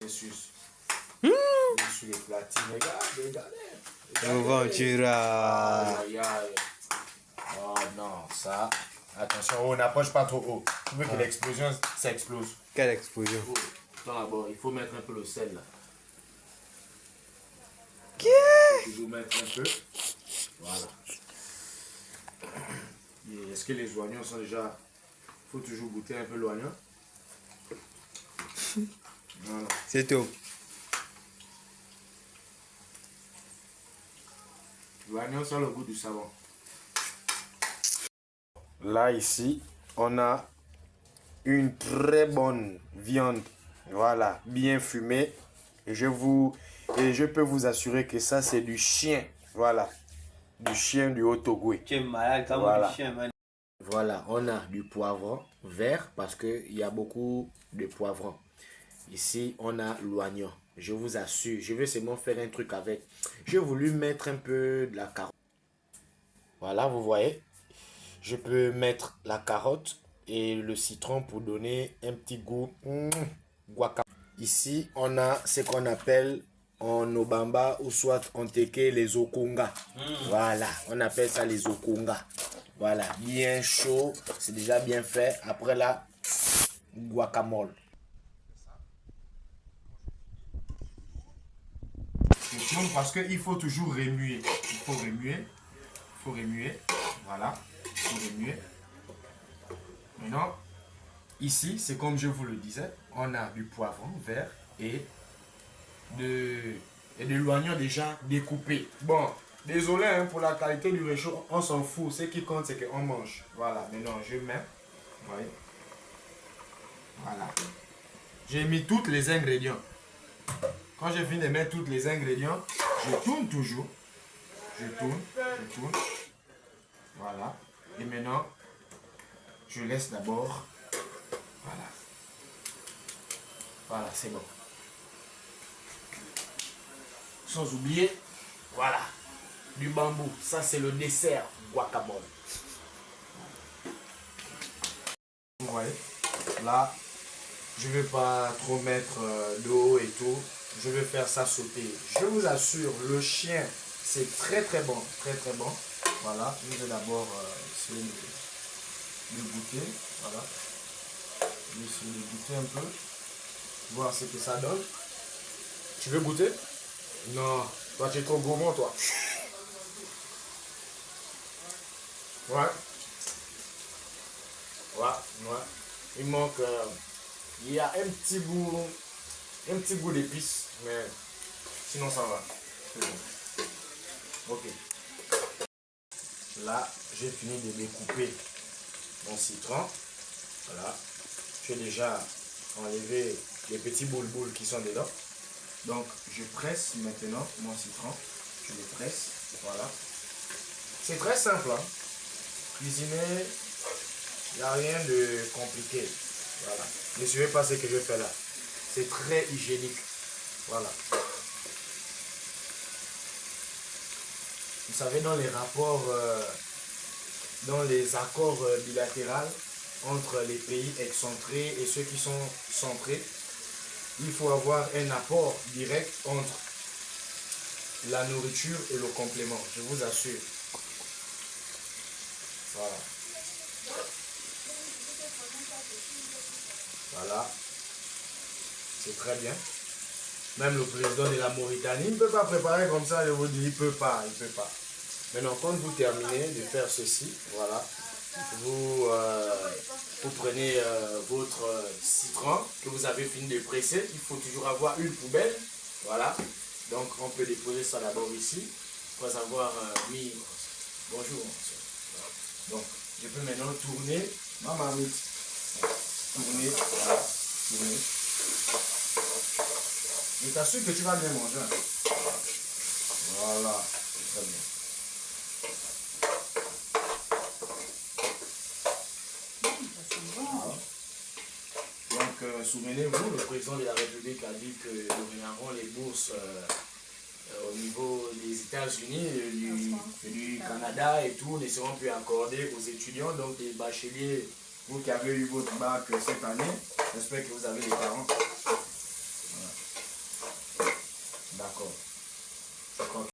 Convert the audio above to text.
Sur les platines, regardez. Ventura. Aïe, aïe. Oh non, ça. Attention, on n'approche pas trop haut. Tu veux que l'explosion, ça explose. Quelle explosion. D'abord, il faut mettre un peu le sel là. Qui Il faut toujours mettre un peu. Voilà. Est-ce que les oignons sont déjà... Il faut toujours goûter un peu l'oignon. Voilà. C'est tout. L'oignon sent le goût du savon. Là, ici, on a une très bonne viande. Voilà, bien fumée. Et je peux vous assurer que ça, c'est du chien. Voilà, du chien du Haut-Togo. Tu es malade, comme Voilà. du chien, man. Voilà, on a du poivron vert parce qu'il y a beaucoup de poivrons. Ici, on a l'oignon. Je vous assure, je vais seulement faire un truc avec. J'ai voulu mettre un peu de la carotte. Voilà, vous voyez. Je peux mettre la carotte et le citron pour donner un petit goût guacamole. Ici, on a ce qu'on appelle en Obamba ou soit en Teke les okonga. Voilà, on appelle ça les okonga. Voilà, bien chaud, c'est déjà bien fait. Après la guacamole. Je tourne parce qu'il faut toujours remuer. Il faut remuer. Voilà, il faut remuer. Maintenant, ici, c'est comme je vous le disais, on a du poivron vert et de l'oignon déjà découpé. Bon, désolé hein, pour la qualité du réchaud, on s'en fout. Ce qui compte, c'est qu'on mange. Voilà, maintenant je mets. Vous voyez. Voilà. J'ai mis tous les ingrédients. Quand je finis de mettre tous les ingrédients, je tourne toujours. Je tourne. Voilà. Et maintenant, je laisse d'abord. Voilà. Voilà, c'est bon. Sans oublier, voilà, du bambou. Ça, c'est le dessert guacamole. Vous voyez, là, je ne vais pas trop mettre d'eau et tout. Je vais faire ça sauter. Je vous assure, le chien, c'est très très bon. Très très bon. Voilà, je vais d'abord essayer de goûter. Voilà. Je vais essayer de goûter un peu. Voir ce que ça donne. Tu veux goûter? Non, toi tu es trop gourmand toi. Ouais. Il manque, il y a un petit goût d'épices, mais sinon ça va. C'est bon. Ok. Là, j'ai fini de découper mon citron. Voilà. J'ai déjà enlevé les petits boules qui sont dedans. Donc, je presse maintenant mon citron. Je le presse. Voilà. C'est très simple. Hein. Cuisiner, il n'y a rien de compliqué. Voilà. Ne suivez pas ce que je fais là. C'est très hygiénique. Voilà. Vous savez, dans les rapports, dans les accords bilatéraux entre les pays excentrés et ceux qui sont centrés, il faut avoir un apport direct entre la nourriture et le complément, je vous assure. Voilà. Voilà. C'est très bien. Même le président de la Mauritanie ne peut pas préparer comme ça, je vous dis, il ne peut pas. Maintenant, quand vous terminez de faire ceci, voilà, vous prenez votre citron que vous avez fini de presser. Il faut toujours avoir une poubelle. Voilà. Donc, on peut déposer ça d'abord ici. Après avoir mis... Bonjour. Voilà. Donc, je peux maintenant tourner ma marmite. Tourner. Voilà. Tourner. Je t'assure que tu vas bien manger. Voilà. Très bien. Donc, souvenez-vous, le président de la République a dit que dorénavant les bourses au niveau des États-Unis, du Canada et tout ne seront plus accordées aux étudiants. Donc, les bacheliers, vous qui avez eu votre bac cette année, j'espère que vous avez les parents. Voilà. D'accord.